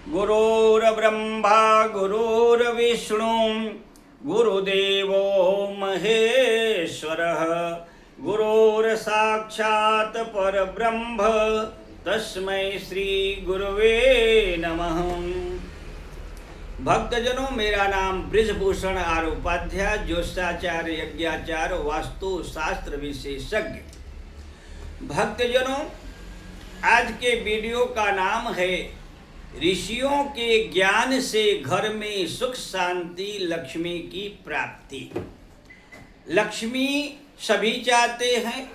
गुरुर्ब्रह्मा गुरुर्विष्णु गुरुदेवो महेश्वरः गुरुर्साक्षात् परब्रह्म तस्मै श्री गुरुवे नमः। भक्तजनों, मेरा नाम ब्रिजभूषण आर उपाध्याय, ज्योतिषाचार्य, यज्ञाचार्य, वास्तु शास्त्र विशेषज्ञ। भक्तजनों, आज के वीडियो का नाम है ऋषियों के ज्ञान से घर में सुख शांति लक्ष्मी की प्राप्ति। लक्ष्मी सभी चाहते हैं,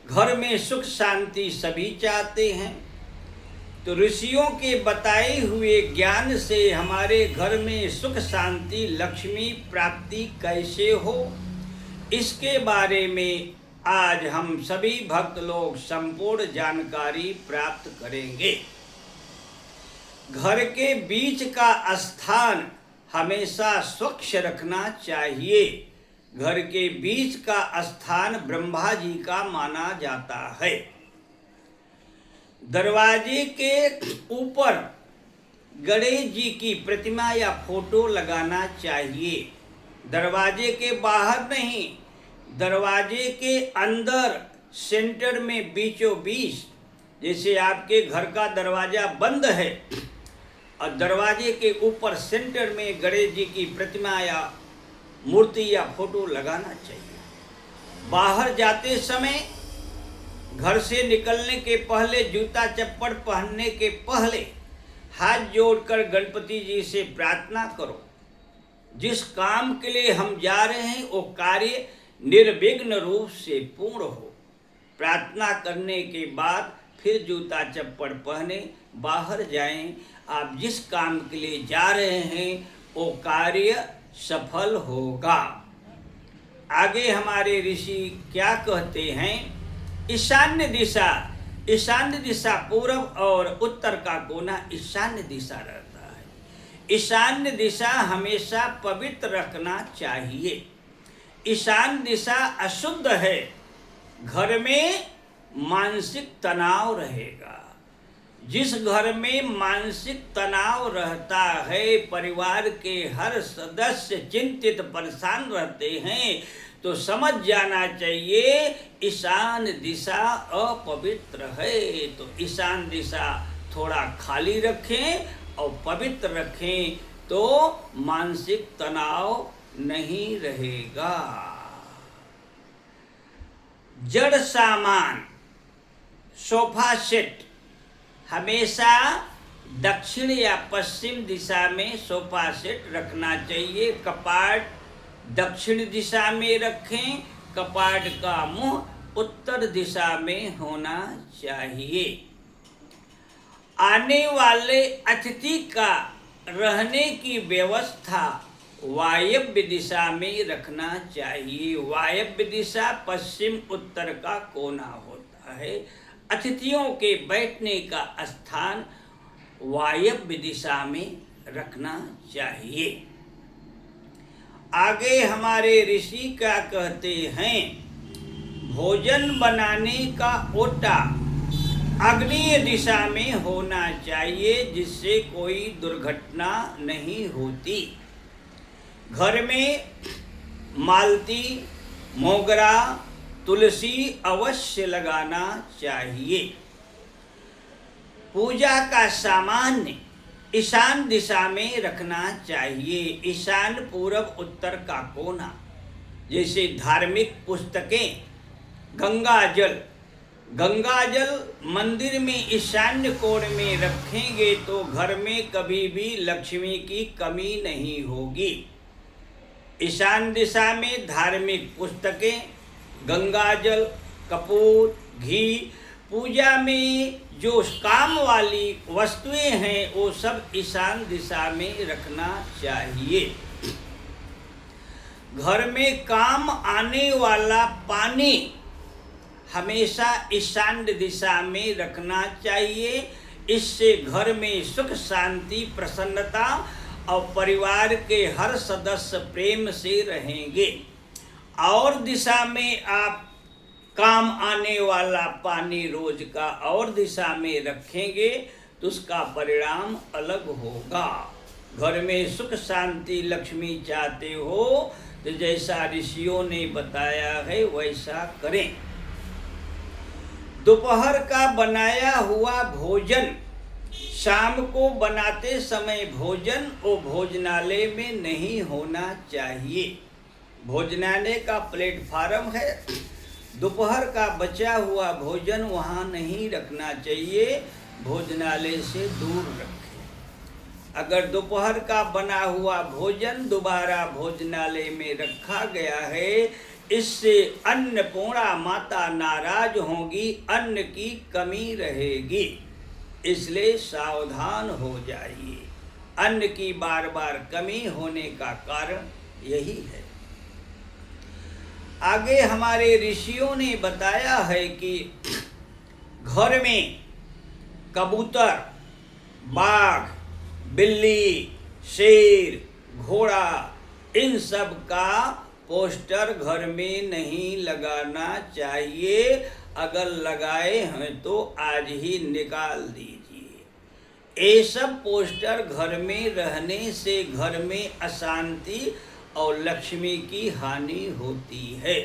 घर में सुख शांति सभी चाहते हैं, तो ऋषियों के बताए हुए ज्ञान से हमारे घर में सुख शांति लक्ष्मी प्राप्ति कैसे हो, इसके बारे में आज हम सभी भक्त लोग संपूर्ण जानकारी प्राप्त करेंगे। घर के बीच का स्थान हमेशा स्वच्छ रखना चाहिए। घर के बीच का स्थान ब्रह्मा जी का माना जाता है। दरवाजे के ऊपर गणेश जी की प्रतिमा या फोटो लगाना चाहिए। दरवाजे के बाहर नहीं, दरवाजे के अंदर सेंटर में बीचों बीच, जैसे आपके घर का दरवाजा बंद है और दरवाजे के ऊपर सेंटर में गणेश जी की प्रतिमा या मूर्ति या फोटो लगाना चाहिए। बाहर जाते समय, घर से निकलने के पहले, जूता चप्पल पहनने के पहले हाथ जोड़कर गणपति जी से प्रार्थना करो। जिस काम के लिए हम जा रहे हैं वो कार्य निर्विघ्न रूप से पूर्ण हो। प्रार्थना करने के बाद फिर जूता चप्पल पहने बाहर जाएं। आप जिस काम के लिए जा रहे हैं वो कार्य सफल होगा। आगे हमारे ऋषि क्या कहते हैं? ईशान्य दिशा पूर्व और उत्तर का कोना ईशान्य दिशा रहता है। ईशान्य दिशा हमेशा पवित्र रखना चाहिए। ईशान्य दिशा अशुद्ध है, घर में मानसिक तनाव रहेगा। जिस घर में मानसिक तनाव रहता है, परिवार के हर सदस्य चिंतित परेशान रहते हैं, तो समझ जाना चाहिए ईशान दिशा अपवित्र है। तो ईशान दिशा थोड़ा खाली रखें और पवित्र रखें तो मानसिक तनाव नहीं रहेगा। जड़ सामान सोफा सेट हमेशा दक्षिण या पश्चिम दिशा में सोफा सेट रखना चाहिए। कपाट दक्षिण दिशा में रखें, कपाट का मुंह उत्तर दिशा में होना चाहिए। आने वाले अतिथि का रहने की व्यवस्था वायव्य दिशा में रखना चाहिए। वायव्य दिशा पश्चिम उत्तर का कोना होता है। अतिथियों के बैठने का स्थान वायव्य दिशा में रखना चाहिए। आगे हमारे ऋषि क्या कहते हैं? भोजन बनाने का ओटा आग्नेय दिशा में होना चाहिए, जिससे कोई दुर्घटना नहीं होती। घर में मालती, मोगरा, तुलसी अवश्य लगाना चाहिए। पूजा का सामान ईशान दिशा में रखना चाहिए। ईशान पूर्व उत्तर का कोना, जैसे धार्मिक पुस्तकें, गंगा जल मंदिर में ईशान्य कोण में रखेंगे तो घर में कभी भी लक्ष्मी की कमी नहीं होगी। ईशान दिशा में धार्मिक पुस्तकें, गंगा जल, कपूर, घी, पूजा में जो काम वाली वस्तुएं हैं वो सब ईशान दिशा में रखना चाहिए। घर में काम आने वाला पानी हमेशा ईशान्य दिशा में रखना चाहिए। इससे घर में सुख शांति प्रसन्नता और परिवार के हर सदस्य प्रेम से रहेंगे। और दिशा में आप काम आने वाला पानी रोज का और दिशा में रखेंगे तो उसका परिणाम अलग होगा। घर में सुख शांति लक्ष्मी चाहते हो तो जैसा ऋषियों ने बताया है वैसा करें। दोपहर का बनाया हुआ भोजन शाम को बनाते समय भोजन वो भोजनालय में नहीं होना चाहिए। भोजनालय का प्लेटफार्म है, दोपहर का बचा हुआ भोजन वहाँ नहीं रखना चाहिए, भोजनालय से दूर रखें। अगर दोपहर का बना हुआ भोजन दोबारा भोजनालय में रखा गया है, इससे अन्नपूर्णा माता नाराज होंगी, अन्न की कमी रहेगी, इसलिए सावधान हो जाइए। अन्न की बार बार कमी होने का कारण यही है। आगे हमारे ऋषियों ने बताया है कि घर में कबूतर, बाघ, बिल्ली, शेर, घोड़ा, इन सब का पोस्टर घर में नहीं लगाना चाहिए। अगर लगाए हैं तो आज ही निकाल दीजिए। ये सब पोस्टर घर में रहने से घर में अशांति और लक्ष्मी की हानि होती है।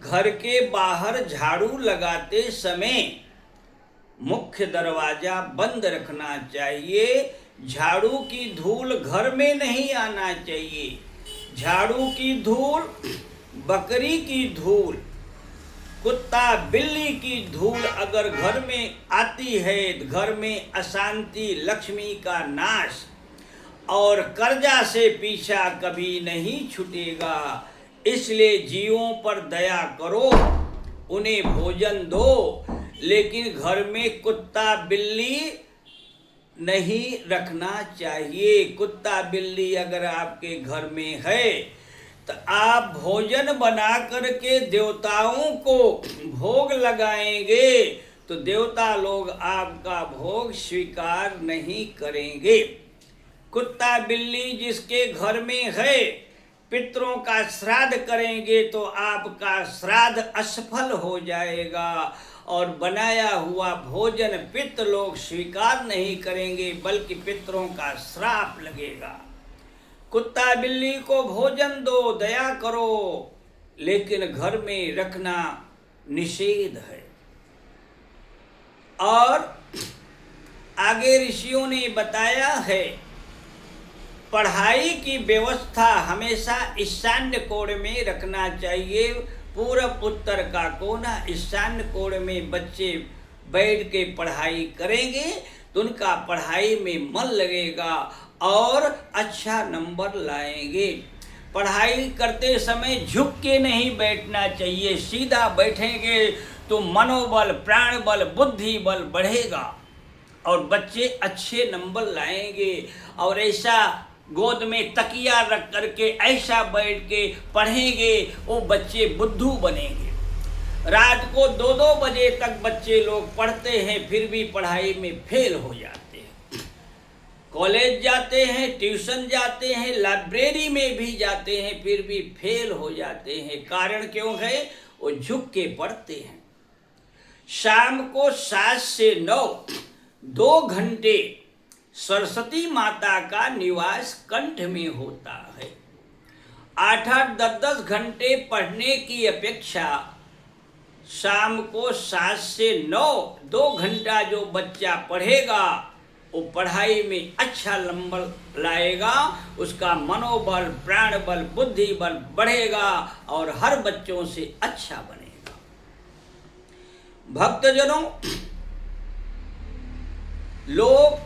घर के बाहर झाड़ू लगाते समय मुख्य दरवाजा बंद रखना चाहिए। झाड़ू की धूल घर में नहीं आना चाहिए। झाड़ू की धूल, बकरी की धूल, कुत्ता बिल्ली की धूल अगर घर में आती है, घर में अशांति, लक्ष्मी का नाश और कर्जा से पीछा कभी नहीं छूटेगा। इसलिए जीवों पर दया करो, उन्हें भोजन दो, लेकिन घर में कुत्ता बिल्ली नहीं रखना चाहिए। कुत्ता बिल्ली अगर आपके घर में है तो आप भोजन बना करके देवताओं को भोग लगाएंगे तो देवता लोग आपका भोग स्वीकार नहीं करेंगे। कुत्ता बिल्ली जिसके घर में है, पितरों का श्राद्ध करेंगे तो आपका श्राद्ध असफल हो जाएगा और बनाया हुआ भोजन पितृ लोग स्वीकार नहीं करेंगे, बल्कि पितरों का श्राप लगेगा। कुत्ता बिल्ली को भोजन दो, दया करो, लेकिन घर में रखना निषेध है। और आगे ऋषियों ने बताया है, पढ़ाई की व्यवस्था हमेशा ईशान्य कोण में रखना चाहिए। पूरब उत्तर का कोना ईशान्य कोण में बच्चे बैठ के पढ़ाई करेंगे तो उनका पढ़ाई में मन लगेगा और अच्छा नंबर लाएंगे। पढ़ाई करते समय झुक के नहीं बैठना चाहिए, सीधा बैठेंगे तो मनोबल, प्राण बल, बुद्धि बल बढ़ेगा और बच्चे अच्छे नंबर लाएंगे। और ऐसा गोद में तकिया रख करके ऐसा बैठ के पढ़ेंगे, वो बच्चे बुद्धू बनेंगे। रात को 2-2 बजे तक बच्चे लोग पढ़ते हैं, फिर भी पढ़ाई में फेल हो जाते हैं। कॉलेज जाते हैं, ट्यूशन जाते हैं, लाइब्रेरी में भी जाते हैं, फिर भी फेल हो जाते हैं। कारण क्यों है? वो झुक के पढ़ते हैं। शाम को 7 से 9 2 घंटे सरस्वती माता का निवास कंठ में होता है। 8-8, 10-10 घंटे पढ़ने की अपेक्षा शाम को 7 से 9 2 घंटा जो बच्चा पढ़ेगा वो पढ़ाई में अच्छा नंबर लाएगा, उसका मनोबल, प्राण बल, बुद्धि बल बढ़ेगा और हर बच्चों से अच्छा बनेगा। भक्तजनों, लोग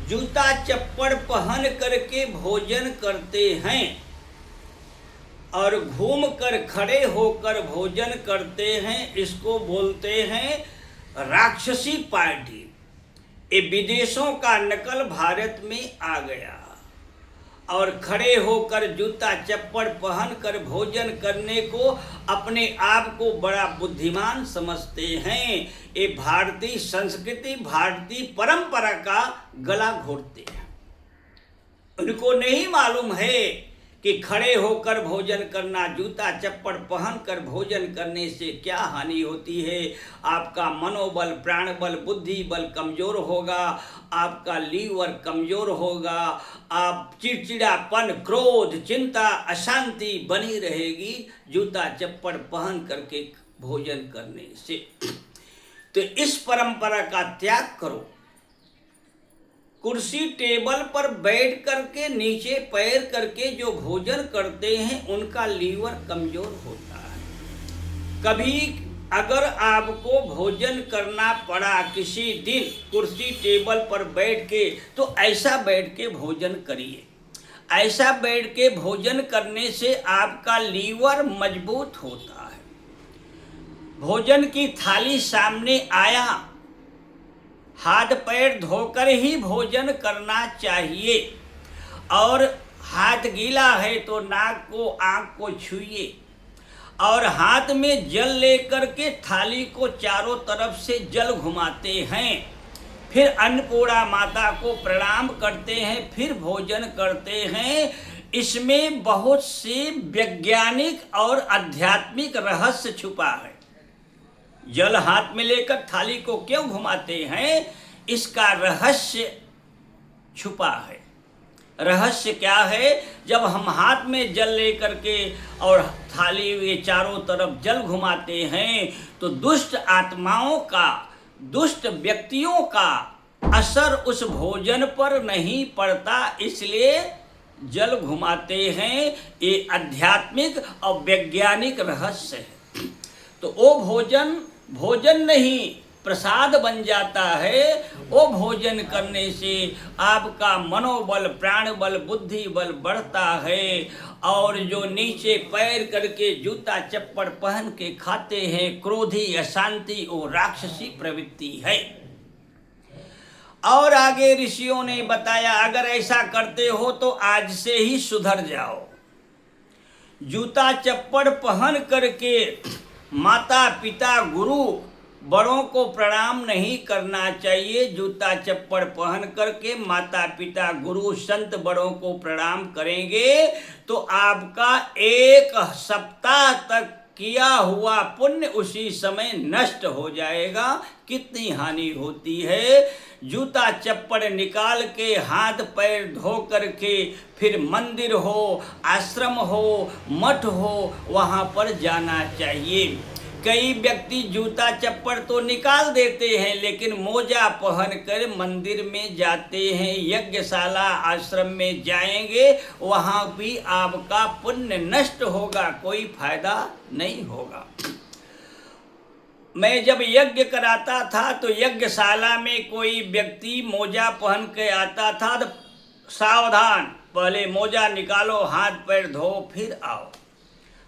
जूता चप्पल पहन करके भोजन करते हैं और घूम कर खड़े होकर भोजन करते हैं, इसको बोलते हैं राक्षसी पार्टी। ये विदेशों का नकल भारत में आ गया और खड़े होकर जूता चप्पल पहन कर भोजन करने को अपने आप को बड़ा बुद्धिमान समझते हैं। ये भारतीय संस्कृति, भारतीय परंपरा का गला घोटते हैं। उनको नहीं मालूम है कि खड़े होकर भोजन करना, जूता चप्पल पहनकर भोजन करने से क्या हानि होती है। आपका मनोबल, प्राणबल, बुद्धि बल कमज़ोर होगा, आपका लीवर कमज़ोर होगा, आप चिड़चिड़ापन, क्रोध, चिंता, अशांति बनी रहेगी जूता चप्पल पहन करके भोजन करने से। तो इस परंपरा का त्याग करो। कुर्सी टेबल पर बैठ करके नीचे पैर करके जो भोजन करते हैं उनका लीवर कमजोर होता है। कभी अगर आपको भोजन करना पड़ा किसी दिन कुर्सी टेबल पर बैठ के, तो ऐसा बैठ के भोजन करिए। ऐसा बैठ के भोजन करने से आपका लीवर मजबूत होता है। भोजन की थाली सामने आया, हाथ पैर धोकर ही भोजन करना चाहिए, और हाथ गीला है तो नाक को, आँख को छूइए, और हाथ में जल लेकर के थाली को चारों तरफ से जल घुमाते हैं, फिर अन्नपूर्णा माता को प्रणाम करते हैं, फिर भोजन करते हैं। इसमें बहुत से वैज्ञानिक और आध्यात्मिक रहस्य छुपा है। जल हाथ में लेकर थाली को क्यों घुमाते हैं, इसका रहस्य छुपा है। रहस्य क्या है? जब हम हाथ में जल लेकर के और थाली के चारों तरफ जल घुमाते हैं तो दुष्ट आत्माओं का, दुष्ट व्यक्तियों का असर उस भोजन पर नहीं पड़ता, इसलिए जल घुमाते हैं। ये आध्यात्मिक और वैज्ञानिक रहस्य है। तो वो भोजन नहीं प्रसाद बन जाता है। वो भोजन करने से आपका मनोबल, प्राणबल, बुद्धि बल बढ़ता है। और जो नीचे पैर करके जूता चप्पल पहन के खाते हैं, क्रोधी, अशांति, वो राक्षसी प्रवृत्ति है। और आगे ऋषियों ने बताया, अगर ऐसा करते हो तो आज से ही सुधर जाओ। जूता चप्पल पहन करके माता पिता गुरु बड़ों को प्रणाम नहीं करना चाहिए। जूता चप्पल पहन करके माता पिता गुरु संत बड़ों को प्रणाम करेंगे तो आपका एक सप्ताह तक किया हुआ पुण्य उसी समय नष्ट हो जाएगा। कितनी हानि होती है। जूता चप्पल निकाल के हाथ पैर धो करके फिर मंदिर हो, आश्रम हो, मठ हो, वहाँ पर जाना चाहिए। कई व्यक्ति जूता चप्पल तो निकाल देते हैं लेकिन मोजा पहनकर मंदिर में जाते हैं, यज्ञशाला आश्रम में जाएंगे, वहाँ भी आपका पुण्य नष्ट होगा, कोई फायदा नहीं होगा। मैं जब यज्ञ कराता था तो यज्ञशाला में कोई व्यक्ति मोजा पहन के आता था तो सावधान, पहले मोजा निकालो, हाथ पैर धो फिर आओ।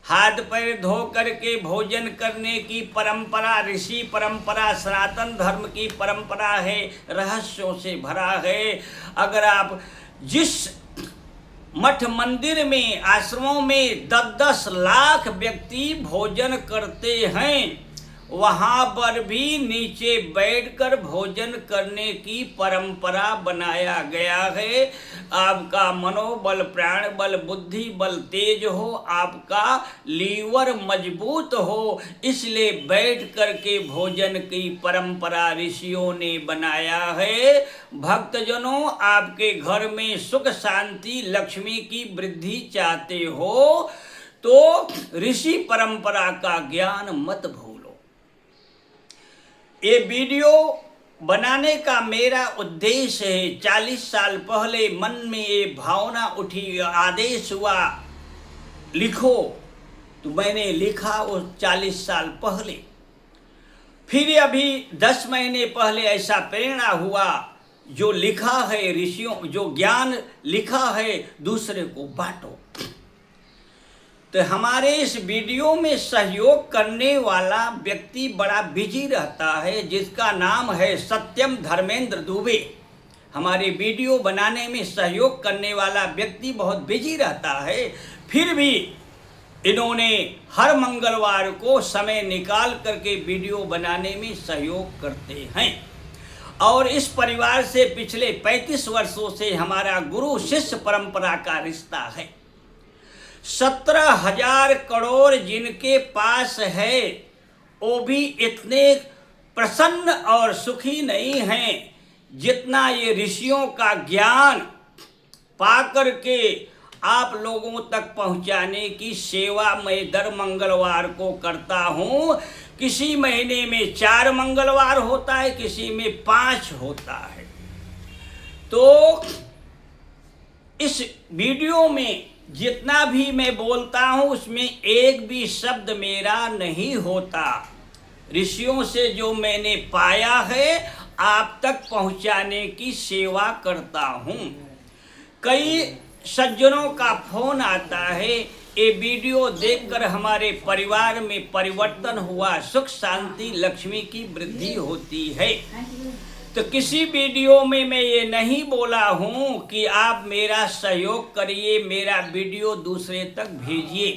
हाथ पैर धो करके भोजन करने की परंपरा, ऋषि परंपरा, सनातन धर्म की परंपरा है, रहस्यों से भरा है। अगर आप जिस मठ मंदिर में, आश्रमों में 10-10 लाख व्यक्ति भोजन करते हैं, वहाँ पर भी नीचे बैठकर भोजन करने की परंपरा बनाया गया है। आपका मनोबल, प्राण बल, बुद्धि बल तेज हो, आपका लीवर मजबूत हो, इसलिए बैठ करके भोजन की परंपरा ऋषियों ने बनाया है। भक्तजनों, आपके घर में सुख शांति लक्ष्मी की वृद्धि चाहते हो तो ऋषि परंपरा का ज्ञान मत भूलो। ये वीडियो बनाने का मेरा उद्देश्य है, 40 साल पहले मन में ये भावना उठी, आदेश हुआ लिखो, तो मैंने लिखा वो 40 साल पहले। फिर अभी 10 महीने पहले ऐसा प्रेरणा हुआ, जो लिखा है ऋषियों, जो ज्ञान लिखा है दूसरे को बांटो। तो हमारे इस वीडियो में सहयोग करने वाला व्यक्ति बड़ा बिजी रहता है, जिसका नाम है सत्यम धर्मेंद्र दुबे। हमारे वीडियो बनाने में सहयोग करने वाला व्यक्ति बहुत बिजी रहता है, फिर भी इन्होंने हर मंगलवार को समय निकाल करके वीडियो बनाने में सहयोग करते हैं। और इस परिवार से पिछले 35 वर्षों से हमारा गुरु शिष्य परंपरा का रिश्ता है। 17,000 करोड़ जिनके पास है वो भी इतने प्रसन्न और सुखी नहीं हैं जितना ये ऋषियों का ज्ञान पाकर के आप लोगों तक पहुंचाने की सेवा मैं दर मंगलवार को करता हूं। किसी महीने में 4 मंगलवार होता है, किसी में 5 होता है। तो इस वीडियो में जितना भी मैं बोलता हूं उसमें एक भी शब्द मेरा नहीं होता। ऋषियों से जो मैंने पाया है आप तक पहुंचाने की सेवा करता हूं। कई सज्जनों का फोन आता है, ये वीडियो देखकर हमारे परिवार में परिवर्तन हुआ, सुख शांति लक्ष्मी की वृद्धि होती है। तो किसी वीडियो में मैं ये नहीं बोला हूं कि आप मेरा सहयोग करिए, मेरा वीडियो दूसरे तक भेजिए,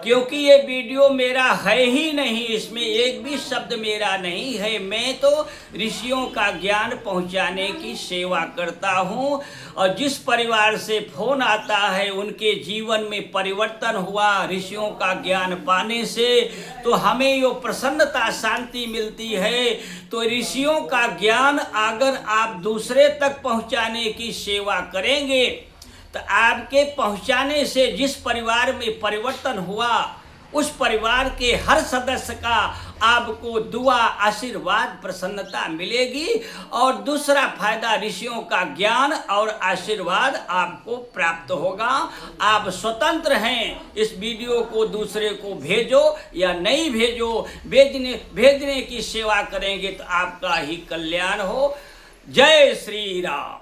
क्योंकि ये वीडियो मेरा है ही नहीं, इसमें एक भी शब्द मेरा नहीं है। मैं तो ऋषियों का ज्ञान पहुंचाने की सेवा करता हूं। और जिस परिवार से फोन आता है उनके जीवन में परिवर्तन हुआ ऋषियों का ज्ञान पाने से, तो हमें यो प्रसन्नता शांति मिलती है। तो ऋषियों का ज्ञान अगर आप दूसरे तक पहुंचाने की सेवा करेंगे तो आपके पहुंचाने से जिस परिवार में परिवर्तन हुआ उस परिवार के हर सदस्य का आपको दुआ आशीर्वाद प्रसन्नता मिलेगी। और दूसरा फायदा ऋषियों का ज्ञान और आशीर्वाद आपको प्राप्त होगा। आप स्वतंत्र हैं, इस वीडियो को दूसरे को भेजो या नहीं भेजो, भेजने की सेवा करेंगे तो आपका ही कल्याण हो। जय श्री राम।